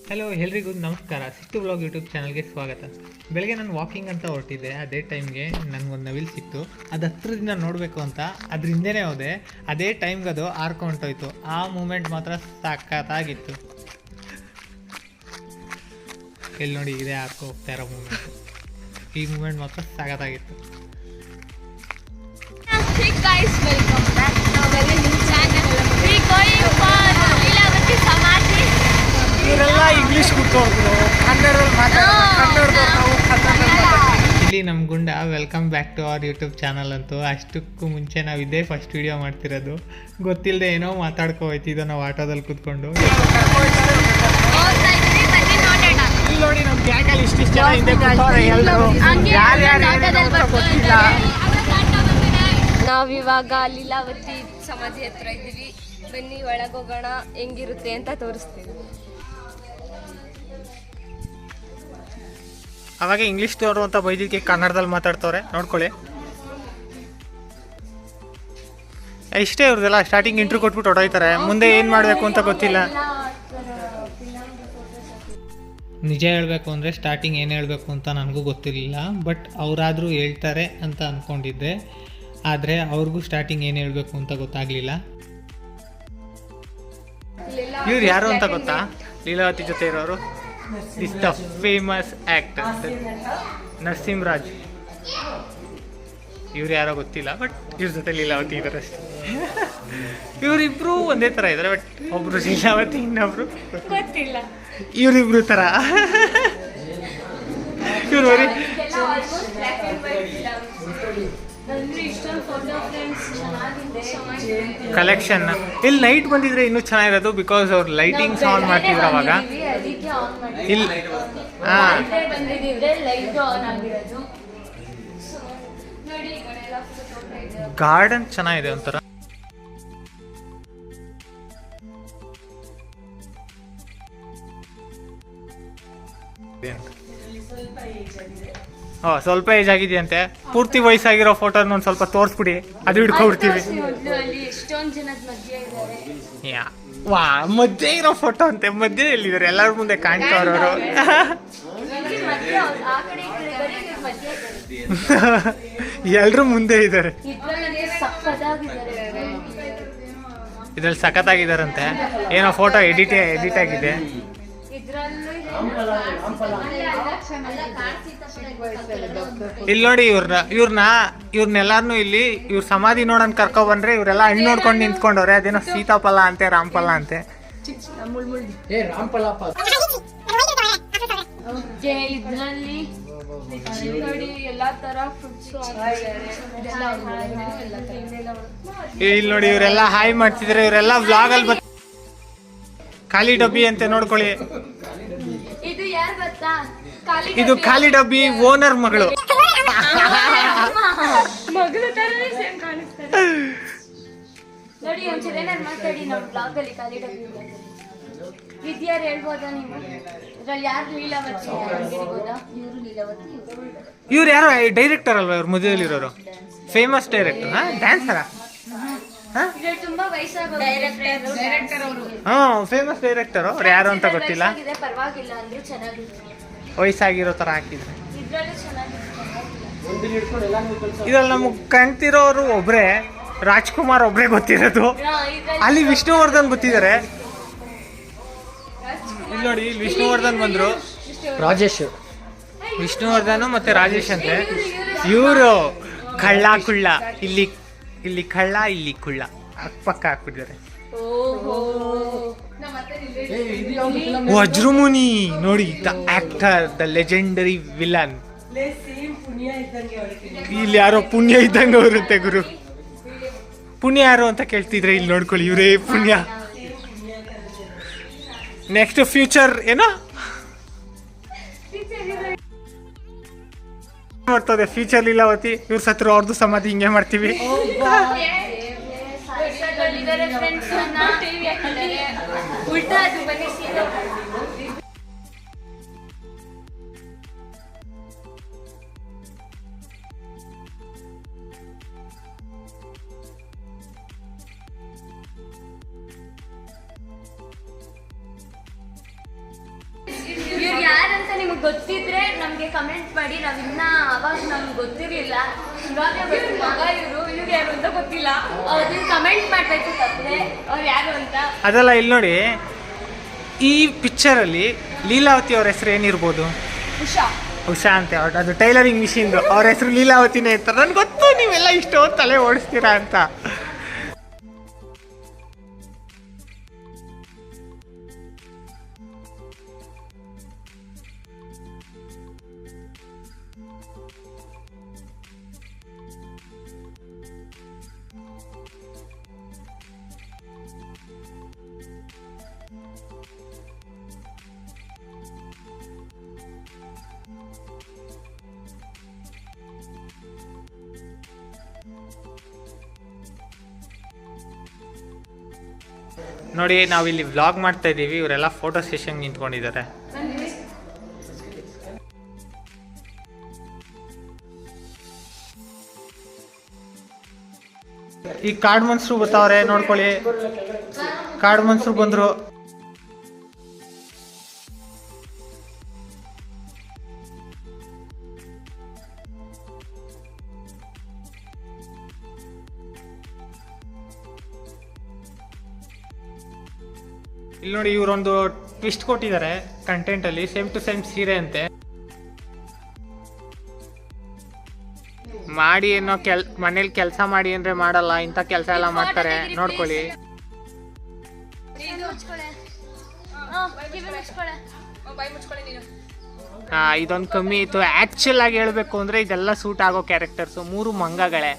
Hello ಎಲ್ರಿಗೂ ನಮಸ್ಕಾರ. ಸಿಟ್ಟು ಬ್ಲಾಗ್ ಯೂಟ್ಯೂಬ್ ಚಾನಲ್ಗೆ ಸ್ವಾಗತ. ಬೆಳಗ್ಗೆ ನಾನು ವಾಕಿಂಗ್ ಅಂತ ಹೊರಟಿದ್ದೆ. ಅದೇ ಟೈಮ್ಗೆ ನನಗೊಂದು ನವಿಲು ಸಿಕ್ತು. ಅದು ಹತ್ರದಿಂದ ನೋಡಬೇಕು ಅಂತ ಅದ್ರ ಹಿಂದೆನೇ ಹೋದೆ. ಅದೇ ಟೈಮ್ಗೆ ಅದು ಹಾರ್ಕೊಂಡೋಯ್ತು. ಆ ಮೂಮೆಂಟ್ ಮಾತ್ರ ಸಖತ್ತಾಗಿತ್ತು. ಇಲ್ಲಿ ನೋಡಿ, ಇದೇ ಹಾರ್ಕೊ ಹೋಗ್ತಾ ಇರೋ ಮೂಮೆಂಟ್. ಈ ಮೂಮೆಂಟ್ ಮಾತ್ರ ಸಖತ್ತಾಗಿತ್ತು. ಇವರೆಲ್ಲ ಇಂಗ್ಲೀಷ್ ಕೂತ್ಕೊಳ್ತಾರೆ, ಇಲ್ಲಿ ನಮ್ಮ Gunda welcome back to our YouTube channel ಅಂತೂ. ಅಷ್ಟಕ್ಕೂ ಮುಂಚೆ ನಾವು ಇದೇ ಫಸ್ಟ್ ವಿಡಿಯೋ ಮಾಡ್ತಿರೋದು. ಗೊತ್ತಿಲ್ಲದೆ ಏನೋ ಮಾತಾಡ್ಕೊ ಹೋಯ್ತಿದ್ದೋ ನಾವು ಆಟೋದಲ್ಲಿ ಕೂತ್ಕೊಂಡು. ನೋಡಿ ನಮ್ಮ ಗ್ಯಾಂಗಲ್ಲಿ ಇಷ್ಟಿಷ್ಟು ಜನ ಹಿಂದೆ ಕೂತವ್ರೆ. ಎಲ್ಲರೂ ಗೊತ್ತಿಲ್ಲ. ನಾವಿವಾಗ ಲೀಲಾವತಿ ಸಮಾಧಿ ಹತ್ರ ಇದ್ದೀವಿ. ಬನ್ನಿ ಒಳಗೋಗೋಣ, ಹೆಂಗಿರುತ್ತೆ ಅಂತ ತೋರಿಸ್ತೀವಿ. ಅವಾಗ ಇಂಗ್ಲೀಷ್ನವರು ಅಂತ ಬೈದಿದ್ದಕ್ಕೆ ಕನ್ನಡದಲ್ಲಿ ಮಾತಾಡ್ತವ್ರೆ, ನೋಡ್ಕೊಳ್ಳಿ. ಇಷ್ಟೇ ಇವ್ರದೆಲ್ಲ. ಸ್ಟಾರ್ಟಿಂಗ್ ಇಂಟ್ರ್ಯೂ ಕೊಟ್ಬಿಟ್ಟು ಹೊಡೋಯ್ತಾರೆ. ಮುಂದೆ ಏನು ಮಾಡಬೇಕು ಅಂತ ಗೊತ್ತಿಲ್ಲ. ನಿಜ ಹೇಳಬೇಕು ಅಂದರೆ ಸ್ಟಾರ್ಟಿಂಗ್ ಏನು ಹೇಳಬೇಕು ಅಂತ ನನಗೂ ಗೊತ್ತಿರಲಿಲ್ಲ. ಬಟ್ ಅವರಾದರೂ ಹೇಳ್ತಾರೆ ಅಂತ ಅಂದ್ಕೊಂಡಿದ್ದೆ. ಆದರೆ ಅವ್ರಿಗೂ ಸ್ಟಾರ್ಟಿಂಗ್ ಏನು ಹೇಳಬೇಕು ಅಂತ ಗೊತ್ತಾಗಲಿಲ್ಲ. ಇವ್ರು ಯಾರು ಅಂತ ಗೊತ್ತಾ? ಲೀಲಾವತಿ ಜೊತೆ ಇರೋರು. This the famous actor Narasimharaj. ಇವ್ರು ಯಾರೋ ಗೊತ್ತಿಲ್ಲ, ಬಟ್ ಇವ್ರ ಜೊತೆ ಲೀಲಾವತಿ ಇದ್ದಾರೆ ಅಷ್ಟೇ. ಇವರಿಬ್ರು ಒಂದೇ ಥರ ಇದ್ದಾರೆ, ಬಟ್ ಒಬ್ರು ಲೀಲಾವತಿ, ಇನ್ನೊಬ್ರು ಗೊತ್ತಿಲ್ಲ. ಇವರಿಬ್ರು ಥರ. ಇವ್ರು ಬರೀ ಕಲೆಕ್ಷನ್. ಇಲ್ಲಿ ನೈಟ್ ಬಂದಿದ್ರೆ ಇನ್ನೂ ಚೆನ್ನಾಗಿರೋದು, ಬಿಕಾಸ್ ಅವ್ರು ಲೈಟಿಂಗ್ಸ್ ಆನ್ ಮಾಡ್ತಿದ್ರು ಅವಾಗ. ಇಲ್ಲಿ ಗಾರ್ಡನ್ ಚೆನ್ನಾಗಿದೆ ಒಂಥರ. ಸ್ವಲ್ಪ ಏಜ್ ಆಗಿದೆಯಂತೆ. ಪೂರ್ತಿ ವಯಸ್ಸಾಗಿರೋ ಫೋಟೋನ ಒಂದು ಸ್ವಲ್ಪ ತೋರಿಸ್ಬಿಡಿ, ಅದು ಹಿಡ್ಕೊಬಿಡ್ತೀವಿ. ವಾ, ಮಧ್ಯೆ ಇರೋ ಫೋಟೋ ಅಂತೆ. ಮಧ್ಯೆ ಎಲ್ಲಿದ್ದಾರೆ? ಎಲ್ಲರ ಮುಂದೆ ಕಾಣ್ತವ್ರವರು. ಎಲ್ರು ಮುಂದೆ ಇದ್ದಾರೆ. ಇದ್ರಲ್ಲಿ ಸಖತ್ತಾಗಿದ್ದಾರಂತೆ. ಏನೋ ಫೋಟೋ ಎಡಿಟ್ ಆಗಿದೆ. ಇಲ್ಲಿ ನೋಡಿ, ಇವ್ರನ್ನೆಲ್ಲಾರನು ಇಲ್ಲಿ ಇವ್ರ ಸಮಾಧಿ ನೋಡೋನ್ ಕರ್ಕೊ ಬಂದ್ರೆ ಇವರೆಲ್ಲ ಹಣ್ಣು ನೋಡ್ಕೊಂಡು ನಿಂತ್ಕೊಂಡವ್ರೆ. ಅದೇನೋ ಸೀತಾಫಲ ಅಂತೆ, ರಾಮಫಲ ಅಂತೆ. ಇದ್ರಲ್ಲಿ ನೋಡಿ ಎಲ್ಲಾ ತರ ಫ್ರೂಟ್ಸ್. ಇಲ್ಲಿ ನೋಡಿ, ಇವರೆಲ್ಲ ಹಾಯ್ ಮಾಡ್ತಿದ್ರೆ. ಇವರೆಲ್ಲ ವ್ಲಾಗ್ ಅಲ್ಲಿ ಖಾಲಿ ಡಬ್ಬಿ ಅಂತೆ, ನೋಡ್ಕೊಳ್ಳಿ. ಇದು ಯಾರು ಗೊತ್ತಾ? ಇದು ಖಾಲಿ ಡಬ್ಬಿ ಓನರ್ ಮಗಳು. ಮಗಳು ತರನೇ ಸೇಮ್ ಕಾಣಿಸ್ತಾರೆ ನೋಡಿ. ಒಂದ್ಸಲ ನಾನು ಮಾತಾಡಿ ನೋಡಿ ಬ್ಲಾಗ್ ಅಲ್ಲಿ ಖಾಲಿ ಡಬ್ಬಿ ವಿದ್ಯಾರ್ ಹೇಳ್ಬೋದಾ ನೀವು? ಇದ್ರಲ್ಲಿ ಯಾರು ಲೀಲಾವತಿ ಹೇಳ್ಬೋದಾ? ಇವರು ಲೀಲಾವತಿ. ಇವ್ರು ಯಾರು ಡೈರೆಕ್ಟರ್ ಅಲ್ವಾ? ಇವ್ರು ಮದುವೆಯಲ್ಲಿರೋರು ಫೇಮಸ್ ಡೈರೆಕ್ಟರ್, ಡ್ಯಾನ್ಸರ. ತುಂಬಾ ವಯಸ್ಸಾಗ ಡೈರೆಕ್ಟರ್ ಅವರು. Famous director. ಅವ್ರು ಯಾರು ಅಂತ ಗೊತ್ತಿಲ್ಲ. ಪರವಾಗಿಲ್ಲ ಅಂದ್ರೂ ಚೆನ್ನಾಗಿದೆ. ವಯಸ್ಸಾಗಿರೋ ತರ ಹಾಕಿದ್ರೆ. ಇದ್ರಲ್ಲೂ ಚೆನ್ನಾಗಿದೆ. ಇದ್ರಲ್ಲಿ ನಮಗ್ ಕಾಣ್ತಿರೋರು ಒಬ್ರೆ ರಾಜ್ಕುಮಾರ್ ಒಬ್ರೆ ಗೊತ್ತಿರೋದು. ಅಲ್ಲಿ ವಿಷ್ಣುವರ್ಧನ್ ಗೊತ್ತಿದ್ದಾರೆ. ಇಲ್ಲಿ ನೋಡಿ, ಇಲ್ಲಿ ವಿಷ್ಣುವರ್ಧನ್ ಬಂದ್ರು. ರಾಜೇಶ್, ವಿಷ್ಣುವರ್ಧನ್ ಮತ್ತೆ ರಾಜೇಶ್ ಅಂತೆ. ಇವರು ಕಳ್ಳ ಕುಳ್ಳ. ಇಲ್ಲಿ ಕಳ್ಳ, ಇಲ್ಲಿ ಕುಳ್ಳ ಪಕ್ಕ ಹಾಕ್ಬಿಟ್ಟಿದ್ದಾರೆ. ವಜ್ರಮುನಿ ನೋಡಿ, the actor, the legendary villain. ಇಲ್ಲಿ ಯಾರೋ ಪುಣ್ಯ ಇದ್ದಂಗೆ ಅವರಂತೆ ಗುರು. ಪುಣ್ಯ ಯಾರು ಅಂತ ಕೇಳ್ತಿದ್ರೆ ಇಲ್ಲಿ ನೋಡ್ಕೊಳ್ಳಿ, ಇವರೇ ಪುಣ್ಯ. ನೆಕ್ಸ್ಟ್ ಫ್ಯೂಚರ್ ಏನೋ ಮಾಡ್ತದೆ, ಫ್ಯೂಚರ್ ಲೀಲಾವತಿ. ಇವ್ರ ಸತ್ರು ಅವ್ರದ್ದು ಸಮಾಧಿ ಹಿಂಗೆ ಮಾಡ್ತೀವಿ. ಉಲ್ಟಾ ಅದು ಬನ್ನಿ. ಬಗ್ಗೆ ಕಮೆಂಟ್ ಮಾಡಿ. ನಾವ್ ಇನ್ನ ಅವಾಗ ನಮ್ಗೆ ಗೊತ್ತಿರ್ಲಿಲ್ಲ, ಇವಾಗ ಮಗ ಇವ್ರು ಯಾರು ಅಂತ ಗೊತ್ತಿಲ್ಲ. ಅದನ್ನ ಕಮೆಂಟ್ ಮಾಡ್ಬೇಕು ತಪ್ಪದೆ ಅವ್ರು ಯಾರು ಅಂತ. ಅದಲ್ಲ, ಇಲ್ಲಿ ನೋಡಿ, ಈ ಪಿಕ್ಚರಲ್ಲಿ ಲೀಲಾವತಿ ಅವ್ರ ಹೆಸರು ಏನಿರ್ಬೋದು? ಉಷಾ ಅಂತ. ಅದು ಟೈಲರಿಂಗ್ ಮಿಷಿನ್ದು ಅವ್ರ ಹೆಸರು ಲೀಲಾವತಿನೇ ಇರ್ತಾರೆ. ನನ್ಗೆ ಗೊತ್ತು ನೀವೆಲ್ಲ ಇಷ್ಟು ತಲೆ ಓಡಿಸ್ತೀರಾ ಅಂತ. ನೋಡಿ, ನಾವಿಲ್ಲಿ ವ್ಲಾಗ್ ಮಾಡ್ತಾ ಇದ್ದೀವಿ, ಇವರೆಲ್ಲ ಫೋಟೋ ಸೆಷನ್ ನಿಂತ್ಕೊಂಡಿದ್ದಾರೆ. ಈ ಕಾಡು ಮನ್ಸರು ಬರ್ತಾವ್ರೆ, ನೋಡ್ಕೊಳ್ಳಿ. ಕಾಡು ಮನ್ಸರು ಬಂದ್ರು. ಇಲ್ಲಿ ನೋಡಿ, ಇವರೊಂದು ಟ್ವಿಸ್ಟ್ ಕೊಟ್ಟಿದ್ದಾರೆ ಕಂಟೆಂಟ್ ಅಲ್ಲಿ. ಸೇಮ್ ಟು ಸೇಮ್ ಸೀರೆ ಅಂತೆ. ಮಾಡಿ ಏನೋ ಮನೇಲಿ ಕೆಲಸ ಮಾಡಿ ಅಂದ್ರೆ ಮಾಡಲ್ಲ, ಇಂಥ ಕೆಲಸ ಎಲ್ಲ ಮಾಡ್ತಾರೆ, ನೋಡ್ಕೊಳ್ಳಿ. ಇದೊಂದು ಕಮ್ಮಿ ಇತ್ತು. ಆಕ್ಚುಲ್ ಆಗಿ ಹೇಳ್ಬೇಕು ಅಂದ್ರೆ ಇದೆಲ್ಲ ಸೂಟ್ ಆಗೋ ಕ್ಯಾರೆಕ್ಟರ್ಸ್. 3 ಮಂಗಗಳೇ.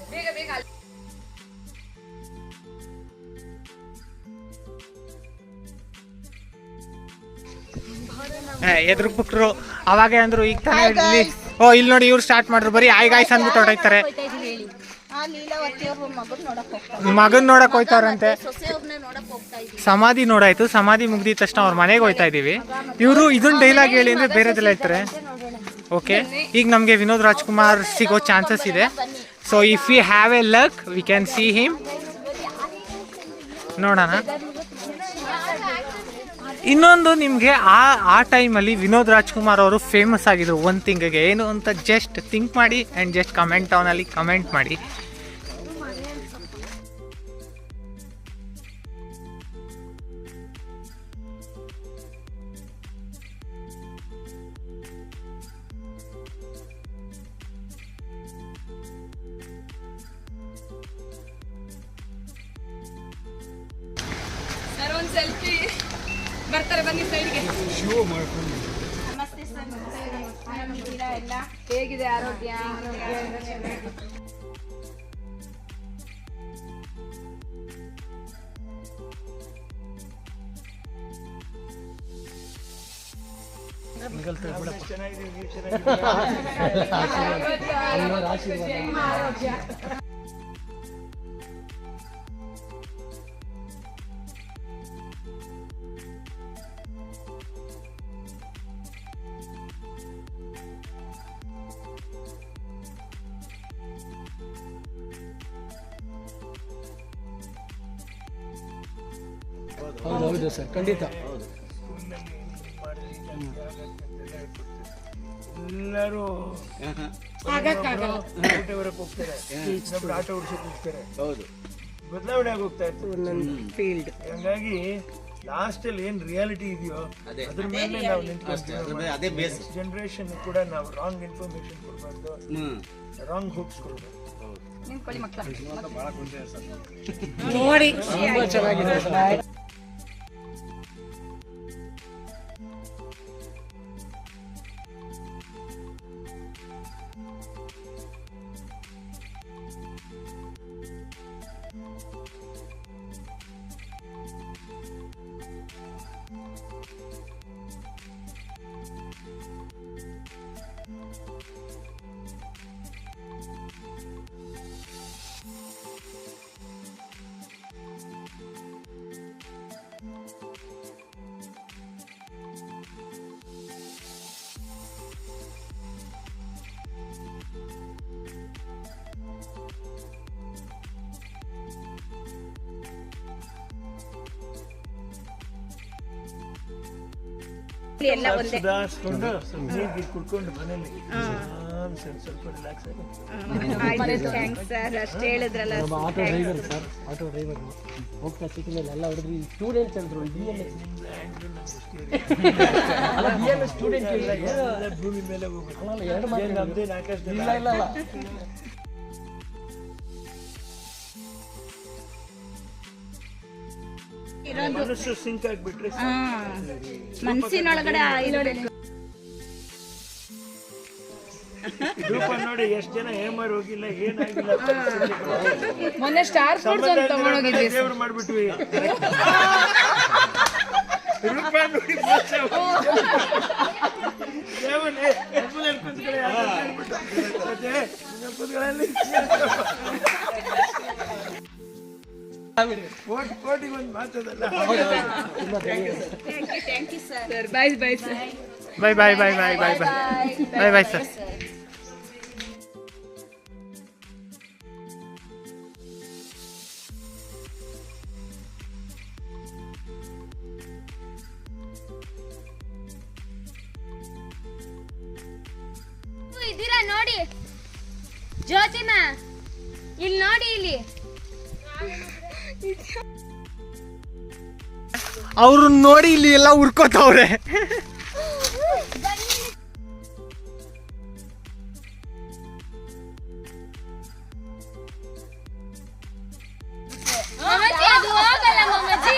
ಎದುರು ಬಿಟ್ರು, ಅವಾಗ ಅಂದ್ರು ಈಗ ತಾನೇ ಇಲ್ಲಿ. ಇಲ್ಲಿ ನೋಡಿ, ಇವ್ರು ಸ್ಟಾರ್ಟ್ ಮಾಡ್ರು, ಬರೀ ಆಯ್ ಗಾಯ್ಸ್ ಅಂದ್ಬಿಟ್ಟು ಹೊರಟಾಯ್ತಾರೆ. ಮಗನ್ ನೋಡಕ್ ಹೋಯ್ತಾರಂತೆ. ಸಮಾಧಿ ನೋಡಾಯ್ತು. ಸಮಾಧಿ ಮುಗ್ದಿದ ತಕ್ಷಣ ಅವ್ರ ಮನೆಗೆ ಹೋಯ್ತಾ ಇದೀವಿ. ಇವರು ಇದನ್ನ ಡೈಲಾಗ್ ಹೇಳಿ ಅಂದ್ರೆ ಬೇರೆದೆಲ್ಲ ಹೇಳ್ತಾರೆ. ಓಕೆ, ಈಗ ನಮ್ಗೆ ವಿನೋದ್ ರಾಜ್ಕುಮಾರ್ ಸಿಗೋ ಚಾನ್ಸಸ್ ಇದೆ. So if we have A luck we can see him. ನೋಡೋಣ. ಇನ್ನೊಂದು, ನಿಮಗೆ ಆ ಟೈಮಲ್ಲಿ ವಿನೋದ್ ರಾಜ್ಕುಮಾರ್ ಅವರು ಫೇಮಸ್ ಆಗಿದ್ರು ಒಂದು ಥಿಂಗ್ಗೆ. ಏನು ಅಂತ ಜಸ್ಟ್ ಥಿಂಕ್ ಮಾಡಿ ಆ್ಯಂಡ್ ಜಸ್ಟ್ ಕಮೆಂಟ್ ಡೌನಲ್ಲಿ ಕಮೆಂಟ್ ಮಾಡಿ. ಸರ್ ಒಂದು ಸೆಲ್ಫಿ ಬರ್ತಾರೆ, ಬನ್ನಿ ಸೈಡ್ಗೆ. ನಮಸ್ತೆ ಸರ್, ಆರಾಮಿದ್ದೀರಾ ಎಲ್ಲ? ಹೇಗಿದೆ ಆರೋಗ್ಯ? ಹೌದು ಸರ್, ಖಂಡಿತ. ಎಲ್ಲರೂ ಊಟ ಬರಕ್ಕೆ ಹೋಗ್ತಾರೆ, ಇನ್ನೊಬ್ರು ಆಟ ಓಡಿಸಕ್ಕೆ ಹೋಗ್ತಾರೆ. ಹೌದು, ಬದಲಾವಣೆ ಆಗೋಗ್ತಾ ಇತ್ತು ಒಂದೊಂದು ಫೀಲ್ಡ್. ಹಂಗಾಗಿ ಲಾಸ್ಟ್ ಅಲ್ಲಿ ಏನ್ ರಿಯಾಲಿಟಿ ಇದೆಯೋ ಅದ್ರ ಮೇಲೆ ನಾವು ನಿಂತ್ಕೊಂಡ್ತೀವಿ. ಜನರೇಷನ್ ಕೂಡ ನಾವು ರಾಂಗ್ ಇನ್ಫಾರ್ಮೇಶನ್ ಕೊಡಬಾರ್ದು, ರಾಂಗ್ ಹೋಪ್ಸ್ ಕೊಡಬಾರ್ದು. ನೋಡಿ, ತುಂಬಾ ಚೆನ್ನಾಗಿದೆ. ಎಲ್ಲ ಒಂದೇ ಸುಧಾರಿಸ್ಕೊಂಡು ನೀರು ಕುಡ್ಕೊಂಡು ಮನೇಲಿ ಸ್ವಲ್ಪ ರಿಲ್ಯಾಕ್ಸ್ ಆಗಿ ಥ್ಯಾಂಕ್ಸ್ ಸರ್ ಅಷ್ಟು ಹೇಳಿದ್ರಲ್ಲ ನಮ್ಮ auto driver sir, auto driver ಹೋಗ್ತಾ ಸಿಕ್ಕಿಲ್ಲ ಎಲ್ಲ ಹೊಡೆದ್ರಿ ಸ್ಟೂಡೆಂಟ್ಸ್ ಅಂದ್ರು ಸ್ಟೂಡೆಂಟ್ ಭೂಮಿ ಮೇಲೆ ಹೋಗ್ಬೇಕು. ಎರಡು ಏನ್ ನಮ್ದೇನ್ ಆಕಾಶದಲ್ಲಿ ಇಲ್ಲ ಇಲ್ಲ ಇಲ್ಲ ಮನಸ್ಸು ಸಿಂಕ್ ಆಗ್ಬಿಟ್ರೆ ಮನಸ್ಸಿನೊಳಗಡೆ ಇರಬೇಕು. ರೂಪ ನೋಡಿ ಎಷ್ಟು ಜನ ಹೇಮಾರ್ ಹೋಗಿಲ್ಲ ಏನಾಗಿಲ್ಲ. ಮೊನ್ನೆ ಸ್ಟಾರ್ ಫುಡ್ಸ್ ಅಂತ ತಗೊಂಡೋಗಿದ್ವಿ. ದೇವ್ರು ಮಾಡ್ಬಿಟ್ವಿ. ರೂಪ ನೋಡಿ ಮೋಸ ದೇವನೇ ಹಬ್ಬದಲ್ಲಿ ಕೂತ್ಕೊಳ್ಳಿ ಮತ್ತೆ ಹಬ್ಬಗಳಲ್ಲಿ ಕೋಟಿಗೆ ಒಂದು ಮಾತದಲ್ಲ. Thank you sir. Bye bye sir. Bye bye bye bye bye bye bye bye sir. ಇದೀರಾ ನೋಡಿ ಜ್ಯೋತಿಮಾ, ಇಲ್ಲಿ ನೋಡಿ ಇಲ್ಲಿ. ಅವ್ರನ್ನ ನೋಡಿ ಇಲ್ಲಿ ಎಲ್ಲ ಉರ್ಕೋತವ್ರೆ. ಮಮತಿ ಅದು ಹೋಗಲ್ಲ ಮಮತಿ.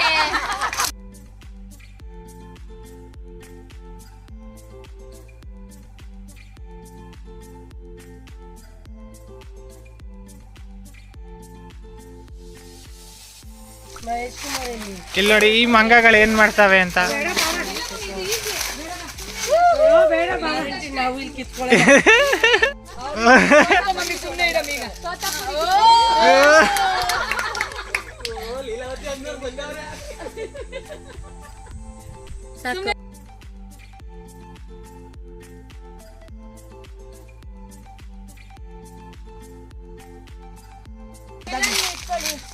ಇಲ್ಲಿ ನೋಡಿ ಈ ಮಂಗಗಳು ಏನ್ ಮಾಡ್ತಾವೆ ಅಂತ.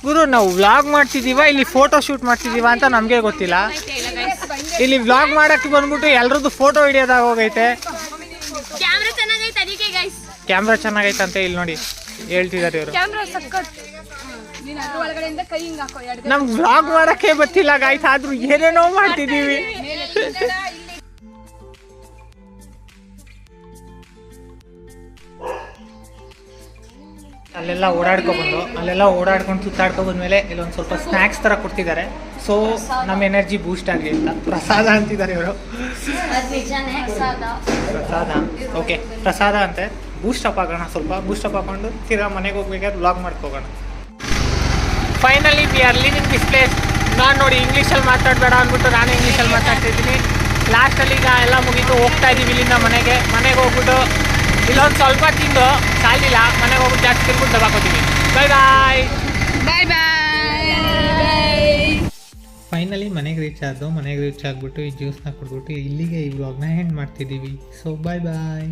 ಗುರು ನಾವು ವ್ಲಾಗ್ ಮಾಡ್ತಿದೀವ ಇಲ್ಲಿ ಫೋಟೋ ಶೂಟ್ ಮಾಡ್ತಿದೀವ ಅಂತ ನಮ್ಗೆ ಗೊತ್ತಿಲ್ಲ. ಇಲ್ಲಿ ವ್ಲಾಗ್ ಮಾಡಕ್ಕೆ ಬಂದ್ಬಿಟ್ಟು ಎಲ್ರದ್ದು ಫೋಟೋ ಹಿಡಿಯೋದಾಗ ಹೋಗೈತೆ. ಕ್ಯಾಮ್ರಾ ಚೆನ್ನಾಗೈತೆ ಅದಕ್ಕೆ ಗೈಸ್. ಕ್ಯಾಮ್ರಾ ಚೆನ್ನಾಗೈತೆ ಅಂತ ಇಲ್ಲಿ ನೋಡಿ ಹೇಳ್ತಿದಾರೆ ಇವರು. ಕ್ಯಾಮ್ರಾ ಸಕ್ಕತ್. ನೀನು ಅದ್ರ ಒಳಗಡೆಯಿಂದ ಕೈ ಹಿಂಗ್ ಹಾಕೋ ಎರಡು. ನಮ್ಗೆ ವ್ಲಾಗ್ ಮಾಡಕ್ಕೆ ಗೊತ್ತಿಲ್ಲ ಗಾಯ್ಸ್, ಆದ್ರೂ ಏನೇನೋ ಮಾಡ್ತಿದೀವಿ. ಅಲ್ಲೆಲ್ಲ ಓಡಾಡ್ಕೊಂಡು ಸುತ್ತಾಡ್ಕೊಂಡ್ಬಂದ್ಮೇಲೆ ಇಲ್ಲೊಂದು ಸ್ವಲ್ಪ ಸ್ನ್ಯಾಕ್ಸ್ ಥರ ಕೊಡ್ತಿದ್ದಾರೆ. ಸೊ ನಮ್ಮ ಎನರ್ಜಿ ಬೂಸ್ಟ್ ಆಗಲಿ ಅಂತ ಪ್ರಸಾದ ಅಂತಿದ್ದಾರೆ ಇವರು. ಅದು ನಿಜಾನೇ ಪ್ರಸಾದ ಓಕೆ ಪ್ರಸಾದ ಅಂತೆ. ಬೂಸ್ಟಪ್ ಆಗೋಣ, ಸ್ವಲ್ಪ ಬೂಸ್ಟಪ್ ಹಾಕೊಂಡು ತಿರ್ಗಾ ಮನೆಗೆ ಹೋಗ್ಬೇಕಾದ್ರೆ ವ್ಲಾಗ್ ಮಾಡ್ಕೋಗೋಣ. Finally we are leaving this place. ನಾನು ನೋಡಿ ಇಂಗ್ಲೀಷಲ್ಲಿ ಮಾತಾಡಬೇಡ ಅಂದ್ಬಿಟ್ಟು ನಾನು ಇಂಗ್ಲೀಷಲ್ಲಿ ಮಾತಾಡ್ತಿದ್ದೀನಿ. ಲಾಸ್ಟಲ್ಲಿ ಈಗ ಎಲ್ಲ ಮುಗೀತು, ಹೋಗ್ತಾ ಇದ್ದೀವಿ ಇಲ್ಲಿಂದ ಮನೆಗೆ ಹೋಗ್ಬಿಟ್ಟು ಇಲ್ಲೊಂದು ಸ್ವಲ್ಪ ತಿಂದು ಸಾಲಿಲ್ಲ, ಮನೆಗೆ ಹೋಗ್ಬಿಟ್ಟು ಜಾಸ್ತಿ ತಿನ್ಬಿಟ್ಟು ದಬಾಕೋತೀವಿ. ಬಾಯ್ ಬಾಯ್ ಬಾಯ್ ಬಾಯ್. ಫೈನಲಿ ಮನೆಗೆ ರೀಚ್ ಆಗ್ಬಿಟ್ಟು ಈ ಜ್ಯೂಸ್ನ ಕುಡ್ಬಿಟ್ಟು ಇಲ್ಲಿಗೆ ಈ ವ್ಲಾಗ್ನ ಎಂಡ್ ಮಾಡ್ತಿದ್ದೀವಿ. ಸೊ ಬಾಯ್ ಬಾಯ್.